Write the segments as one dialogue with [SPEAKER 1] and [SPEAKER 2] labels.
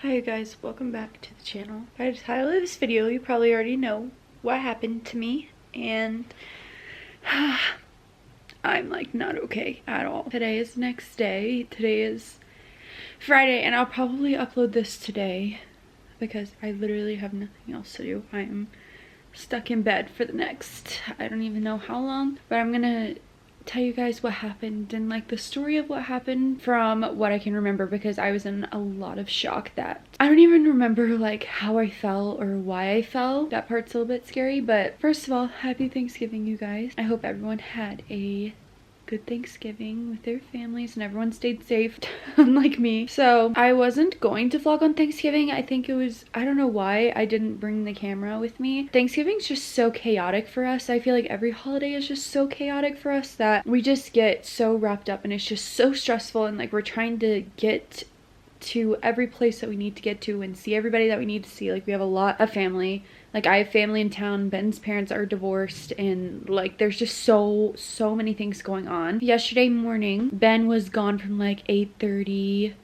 [SPEAKER 1] Hi guys, welcome back to the channel. By the title of this video, you probably already know what happened to me, and I'm like not okay at all. Today is the next day. Today is Friday, and I'll probably upload this today because I literally have nothing else to do. I am stuck in bed for the next, I don't even know how long, but I'm gonna tell you guys what happened and like the story of what happened from what I can remember, because I was in a lot of shock that I don't even remember like how I felt or why I felt. That part's a little bit scary, but first of all, happy Thanksgiving, you guys. I hope everyone had a good Thanksgiving with their families and everyone stayed safe, unlike me. So I wasn't going to vlog on Thanksgiving. I think it was, I don't know why I didn't bring the camera with me. Thanksgiving's just so chaotic for us. I feel like every holiday is just so chaotic for us that we just get so wrapped up and it's just so stressful, and like we're trying to get to every place that we need to get to and see everybody that we need to see. Like we have a lot of family. Like I have family in town. Ben's parents are divorced, and like there's just so many things going on. Yesterday morning, Ben was gone from like 8:30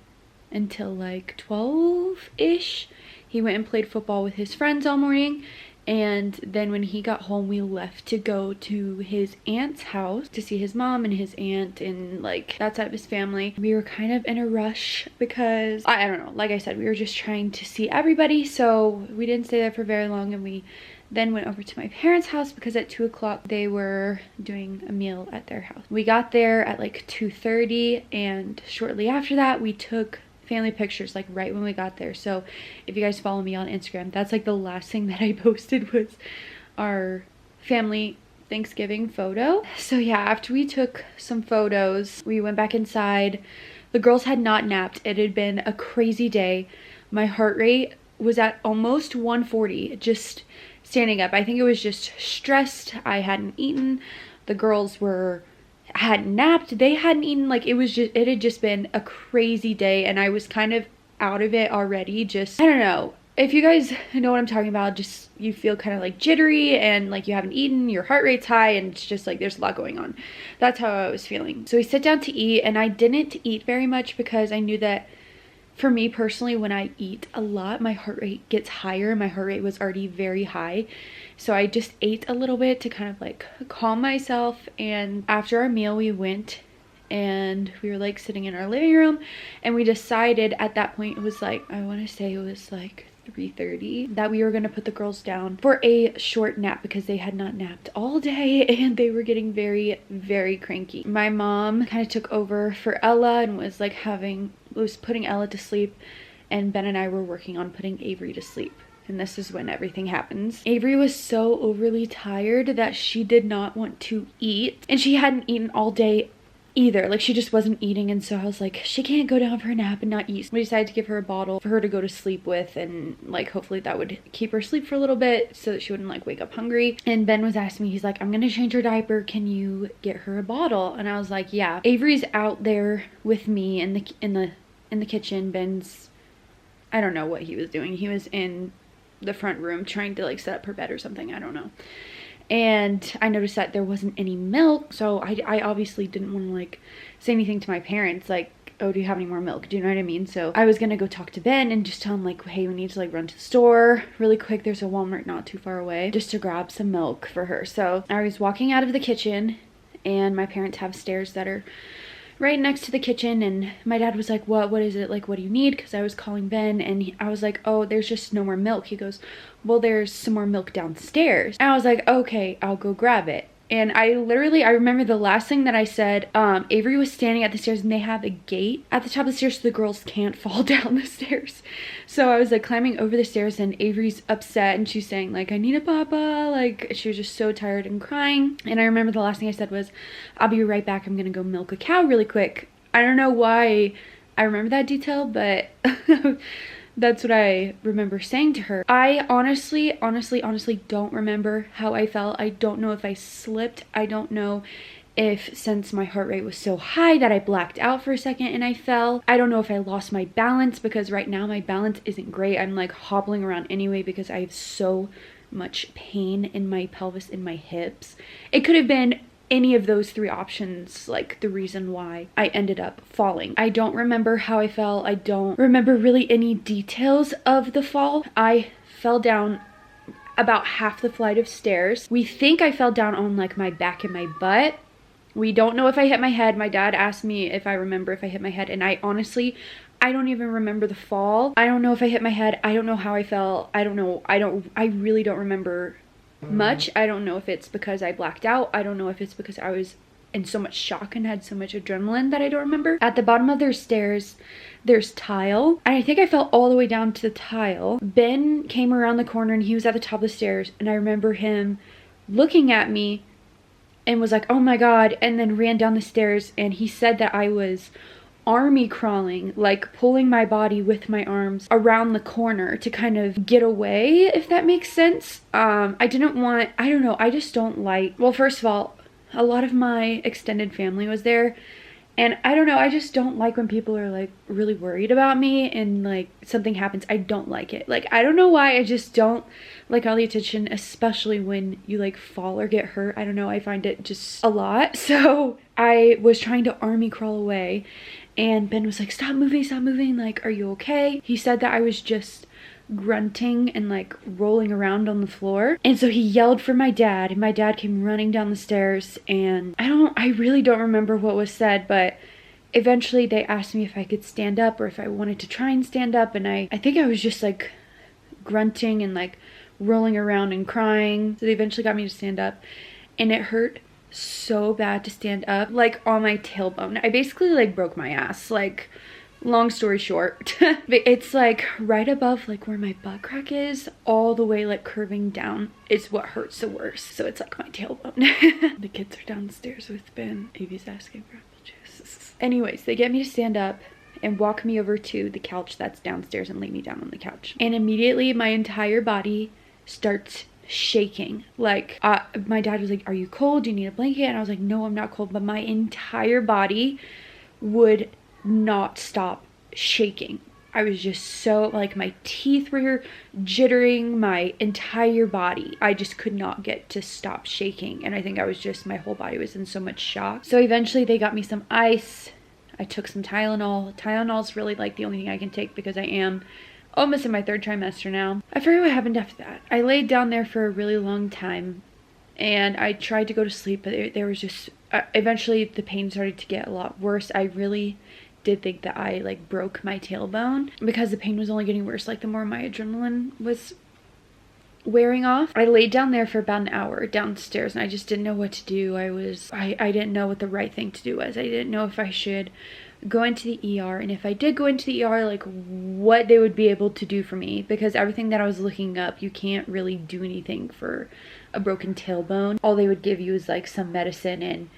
[SPEAKER 1] until like 12-ish. He went and played football with his friends all morning. And then when he got home, we left to go to his aunt's house to see his mom and his aunt and like that side of his family. We were kind of in a rush because I don't know, like I said, we were just trying to see everybody, so we didn't stay there for very long. And we then went over to my parents' house because at 2 o'clock they were doing a meal at their house. We got there at like 2:30, and shortly after that we took family pictures like right when we got there. So if you guys follow me on Instagram, that's like the last thing that I posted was our family Thanksgiving photo. So yeah, after we took some photos, we went back inside. The girls had not napped. It had been a crazy day. My heart rate was at almost 140 just standing up. I think it was just stressed. I hadn't eaten. The girls hadn't napped, they hadn't eaten. Like it had just been a crazy day, and I was kind of out of it already. Just, I don't know if you guys know what I'm talking about, just you feel kind of like jittery and like you haven't eaten, your heart rate's high, and it's just like there's a lot going on. That's how I was feeling. So we sit down to eat, and I didn't eat very much because I knew that for me personally, when I eat a lot, my heart rate gets higher. My heart rate was already very high. So I just ate a little bit to kind of like calm myself. And after our meal, we went and we were like sitting in our living room, and we decided at that point, it was like, I want to say it was like 3:30, that we were going to put the girls down for a short nap because they had not napped all day and they were getting very cranky. My mom kind of took over for Ella and was like putting Ella to sleep, and Ben and I were working on putting Avery to sleep. And this is when everything happens. Avery was so overly tired that she did not want to eat, and she hadn't eaten all day either. Like she just wasn't eating, and so I was like, she can't go down for a nap and not eat. So we decided to give her a bottle for her to go to sleep with, and like hopefully that would keep her asleep for a little bit so that she wouldn't like wake up hungry. And Ben was asking me, he's like, I'm gonna change her diaper, can you get her a bottle? And I was like, yeah. Avery's out there with me in the kitchen. Ben's, I don't know what he was doing. He was in the front room trying to like set up her bed or something, I don't know. And I noticed that there wasn't any milk, so I obviously didn't want to like say anything to my parents like, oh, do you have any more milk? Do you know what I mean? So I was gonna go talk to Ben and just tell him like, hey, we need to like run to the store really quick. There's a Walmart not too far away, just to grab some milk for her. So I was walking out of the kitchen, and my parents have stairs that are right next to the kitchen, and my dad was like, what is it, like what do you need? Because I was calling Ben, and I was like, oh, there's just no more milk. He goes, well, there's some more milk downstairs. And I was like, okay, I'll go grab it. And I remember the last thing that I said, Avery was standing at the stairs, and they have a gate at the top of the stairs so the girls can't fall down the stairs. So I was like climbing over the stairs, and Avery's upset, and she's saying like, I need a papa. Like she was just so tired and crying. And I remember the last thing I said was, I'll be right back. I'm gonna go milk a cow really quick. I don't know why I remember that detail, but that's what I remember saying to her. I honestly don't remember how I felt. I don't know if I slipped. I don't know if, since my heart rate was so high, that I blacked out for a second and I fell. I don't know if I lost my balance, because right now my balance isn't great. I'm like hobbling around anyway because I have so much pain in my pelvis, in my hips. It could have been any of those three options like the reason why I ended up falling. I don't remember how I fell. I don't remember really any details of the fall. I fell down about half the flight of stairs. We think I fell down on like my back and my butt. We don't know if I hit my head. My dad asked me if I remember if I hit my head, and I honestly, I don't even remember the fall. I don't know if I hit my head. I don't know how I fell. I don't know. I really don't remember much. I don't know if it's because I blacked out. I don't know if it's because I was in so much shock and had so much adrenaline that I don't remember. At the bottom of their stairs, there's tile. And I think I fell all the way down to the tile. Ben came around the corner and he was at the top of the stairs. And I remember him looking at me and was like, oh my God, and then ran down the stairs, and he said that I was army crawling, like pulling my body with my arms around the corner to kind of get away, if that makes sense. I don't know, I just don't like, well, first of all, a lot of my extended family was there, and I don't know, I just don't like when people are like really worried about me and like something happens. I don't like it. Like, I don't know why, I just don't like all the attention, especially when you like fall or get hurt. I don't know, I find it just a lot. So I was trying to army crawl away, and Ben was like, stop moving, like, are you okay? He said that I was just grunting and like rolling around on the floor, and so he yelled for my dad, and my dad came running down the stairs, and I really don't remember what was said, but eventually they asked me if I could stand up or if I wanted to try and stand up, and I think I was just like grunting and like rolling around and crying. So they eventually got me to stand up, and it hurt so bad to stand up, like on my tailbone. I basically like broke my ass, like, long story short. It's like right above like where my butt crack is, all the way like curving down is what hurts the worst. So it's like my tailbone. The kids are downstairs with Ben. Evie's asking for apple juice. Anyways, they get me to stand up and walk me over to the couch that's downstairs and lay me down on the couch. And immediately my entire body starts shaking. Like, my dad was like, are you cold? Do you need a blanket? And I was like, no, I'm not cold. But my entire body would not stop shaking. I was just so, like, my teeth were jittering, my entire body. I just could not get to stop shaking. And I think I was just, my whole body was in so much shock. So eventually they got me some ice. I took some Tylenol. Tylenol's really like the only thing I can take because I am almost in my 3rd trimester now. I forget what happened after that. I laid down there for a really long time, and I tried to go to sleep, but there was just, eventually the pain started to get a lot worse. I really did think that I like broke my tailbone because the pain was only getting worse, like the more my adrenaline was wearing off. I laid down there for about an hour downstairs, and I just didn't know what to do. I didn't know what the right thing to do was. I didn't know if I should go into the ER, and if I did go into the ER, like what they would be able to do for me, because everything that I was looking up, you can't really do anything for a broken tailbone. All they would give you is like some medicine and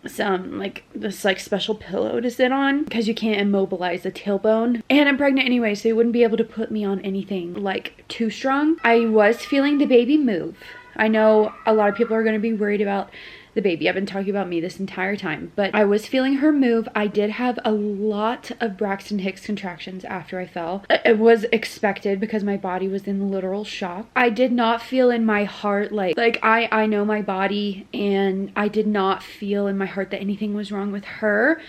[SPEAKER 1] some like this like special pillow to sit on because you can't immobilize the tailbone. And I'm pregnant anyway, so they wouldn't be able to put me on anything like too strong. I was feeling the baby move. I know a lot of people are going to be worried about the baby. I've been talking about me this entire time, but I was feeling her move. I did have a lot of Braxton Hicks contractions after I fell. It was expected because my body was in literal shock. I did not feel in my heart like I know my body, and I did not feel in my heart that anything was wrong with her.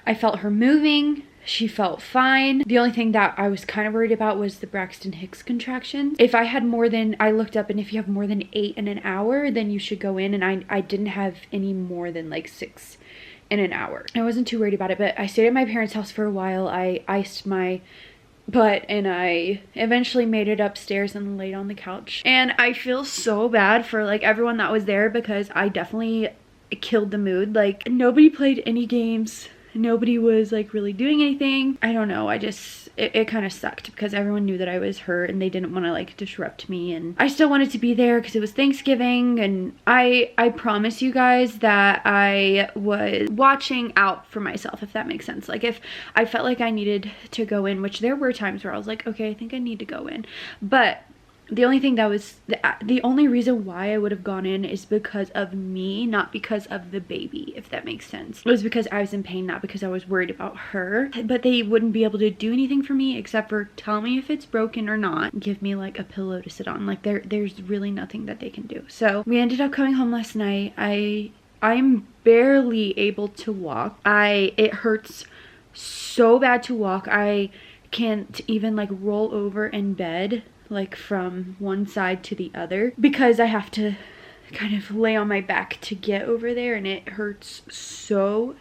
[SPEAKER 1] I felt her moving. She felt fine. The only thing that I was kind of worried about was the Braxton Hicks contractions. If I had more than, I looked up, and if you have more than 8 in an hour, then you should go in, and I didn't have any more than like 6 in an hour. I wasn't too worried about it, but I stayed at my parents' house for a while. I iced my butt, and I eventually made it upstairs and laid on the couch. And I feel so bad for like everyone that was there because I definitely killed the mood. Like, nobody played any games. Nobody was like really doing anything. I don't know, it kind of sucked because everyone knew that I was hurt and they didn't want to like disrupt me, and I still wanted to be there because it was Thanksgiving. And I promise you guys that I was watching out for myself, if that makes sense. Like, if I felt like I needed to go in, which there were times where I was like, okay, I think I need to go in, but the only thing that was the only reason why I would have gone in is because of me, not because of the baby, if that makes sense. It was because I was in pain, not because I was worried about her. But they wouldn't be able to do anything for me except for tell me if it's broken or not, give me like a pillow to sit on. Like, there's really nothing that they can do. So we ended up coming home last night. I I'm barely able to walk. It hurts so bad to walk. I can't even like roll over in bed like from one side to the other because I have to kind of lay on my back to get over there, and it hurts so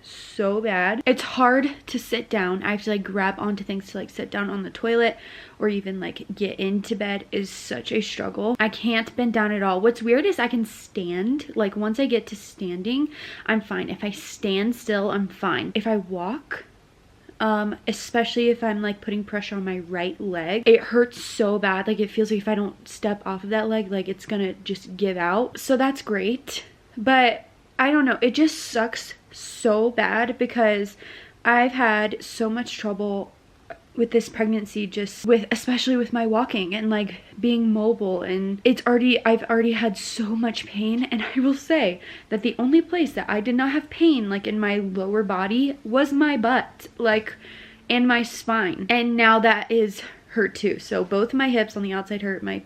[SPEAKER 1] bad. It's hard to sit down. I have to like grab onto things to like sit down on the toilet or even like get into bed is such a struggle. I can't bend down at all. What's weird is I can stand. Like once I get to standing, I'm fine. If I stand still, I'm fine. If I walk, especially if I'm like putting pressure on my right leg, it hurts so bad. Like it feels like if I don't step off of that leg, like it's gonna just give out. So that's great, but I don't know, it just sucks so bad because I've had so much trouble with this pregnancy, just especially with my walking and like being mobile, and I've already had so much pain. And I will say that the only place that I did not have pain like in my lower body was my butt, like, and my spine, and now that is hurt too. So both my hips on the outside hurt, my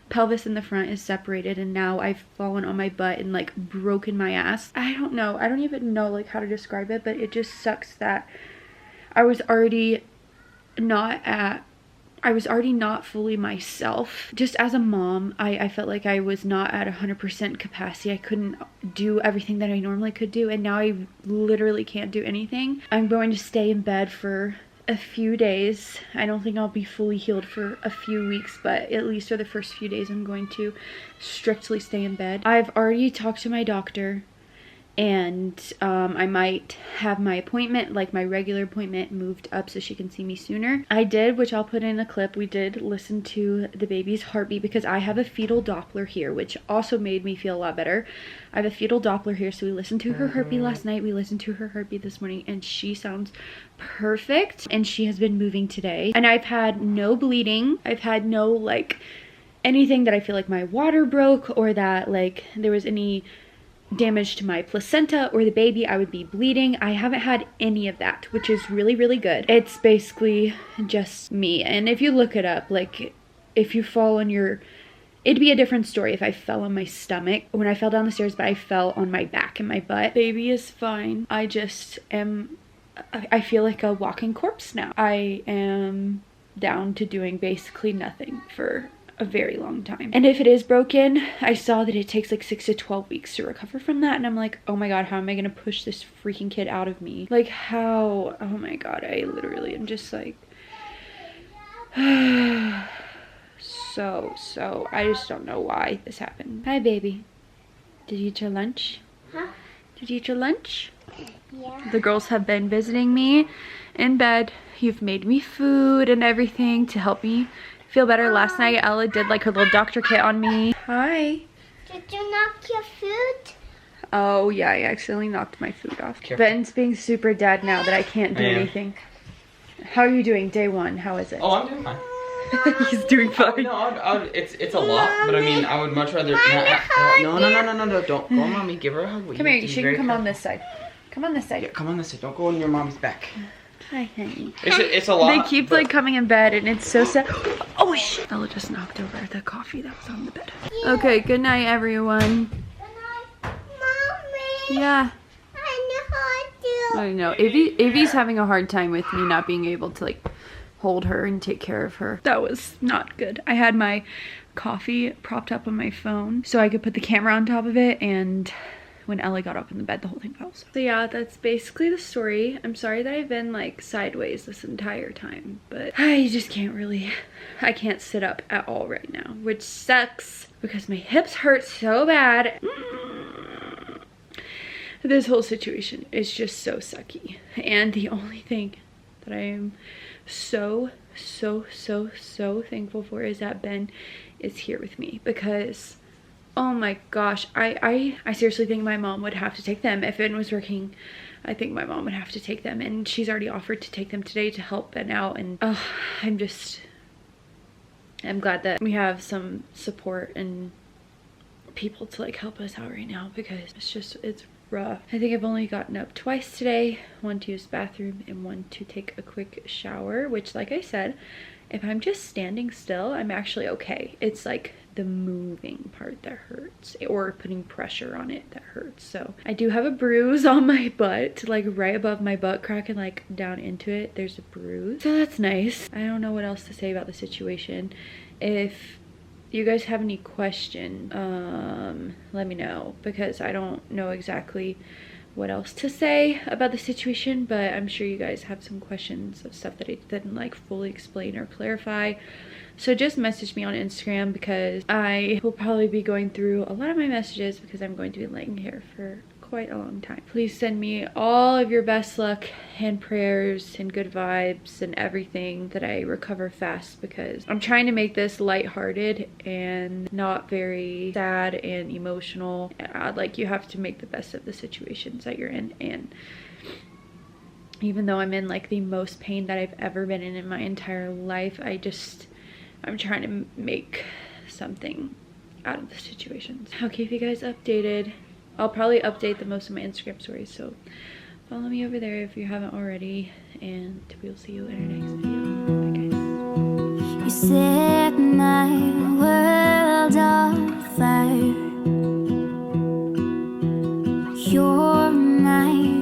[SPEAKER 1] pelvis in the front is separated, and now I've fallen on my butt and like broken my ass. I don't know, I don't even know like how to describe it, but it just sucks that I was already not fully myself. Just as a mom, I felt like I was not at 100% capacity. I couldn't do everything that I normally could do, and now I literally can't do anything. I'm going to stay in bed for a few days. I don't think I'll be fully healed for a few weeks, but at least for the first few days I'm going to strictly stay in bed. I've already talked to my doctor, and I might have my appointment, like my regular appointment, moved up so she can see me sooner. I did, which I'll put in a clip, we did listen to the baby's heartbeat because I have a fetal Doppler here, which also made me feel a lot better. I have a fetal Doppler here, so we listened to her heartbeat last night, we listened to her heartbeat this morning, and she sounds perfect, and she has been moving today. And I've had no bleeding, I've had no like anything that I feel like my water broke or that like there was any damage to my placenta or the baby, I would be bleeding. I haven't had any of that, which is really good. It's basically just me. And if you look it up, like if you fall on your, it'd be a different story if I fell on my stomach when I fell down the stairs, but I fell on my back and my butt. Baby is fine. I just am, I feel like a walking corpse now. I am down to doing basically nothing for a very long time. And if it is broken, I saw that it takes like 6 to 12 weeks to recover from that, and I'm like, oh my god, how am I gonna push this freaking kid out of me? Like how? Oh my god, I literally am just like so I just don't know why this happened. Hi baby, did you eat your lunch? Huh? Did you eat your lunch? Yeah. The girls have been visiting me in bed. You've made me food and everything to help me feel better. Last night Ella did like her little doctor kit on me. Hi.
[SPEAKER 2] Did you knock your food?
[SPEAKER 1] Oh yeah, I accidentally knocked my food off. Careful. Ben's being super dad now that I can't do anything. How are you doing? Day one, how is it?
[SPEAKER 3] Oh, I'm doing fine.
[SPEAKER 1] He's doing fine.
[SPEAKER 3] No, it's a lot, but I mean, I would much rather. No, don't go on mommy. Give her a hug.
[SPEAKER 1] Come here, she can come on this side. Come on this side.
[SPEAKER 3] Yeah, come on this side. Don't go on your mom's back.
[SPEAKER 1] Hi, honey.
[SPEAKER 3] It's a lot.
[SPEAKER 1] They keep like coming in bed, and it's so sad. Oh shit! Ella just knocked over the coffee that was on the bed. Okay, good night, everyone.
[SPEAKER 2] Good night, mommy.
[SPEAKER 1] Yeah.
[SPEAKER 2] I
[SPEAKER 1] know. Avy's having a hard time with me not being able to like hold her and take care of her. That was not good. I had my coffee propped up on my phone so I could put the camera on top of it, and when Ella got up in the bed, the whole thing fell. So yeah, that's basically the story. I'm sorry that I've been like sideways this entire time, but I just can't really, I can't sit up at all right now, which sucks because my hips hurt so bad. This whole situation is just so sucky. And the only thing that I am so thankful for is that Ben is here with me, because oh my gosh, I seriously think my mom would have to take them. If Ben was working, I think my mom would have to take them, and she's already offered to take them today to help Ben out. And I'm glad that we have some support and people to like help us out right now, because it's rough. I think I've only gotten up twice today, one to use the bathroom and one to take a quick shower, which like I said, if I'm just standing still, I'm actually okay. It's like the moving part that hurts, or putting pressure on it that hurts. So I do have a bruise on my butt, like right above my butt crack, and like down into it there's a bruise, so that's nice. I don't know what else to say about the situation. If you guys have any questions, let me know, because I don't know exactly what else to say about the situation, but I'm sure you guys have some questions of stuff that I didn't like fully explain or clarify. So just message me on Instagram, because I will probably be going through a lot of my messages, because I'm going to be laying here for quite a long time. Please send me all of your best luck and prayers and good vibes and everything, that I recover fast, because I'm trying to make this lighthearted and not very sad and emotional. Like, you have to make the best of the situations that you're in, and even though I'm in like the most pain that I've ever been in my entire life, I'm trying to make something out of the situations. I'll keep you guys updated. I'll probably update the most of my Instagram stories, so follow me over there if you haven't already, and we'll see you in our next video. Bye, guys.
[SPEAKER 4] You set my world on fire. You're my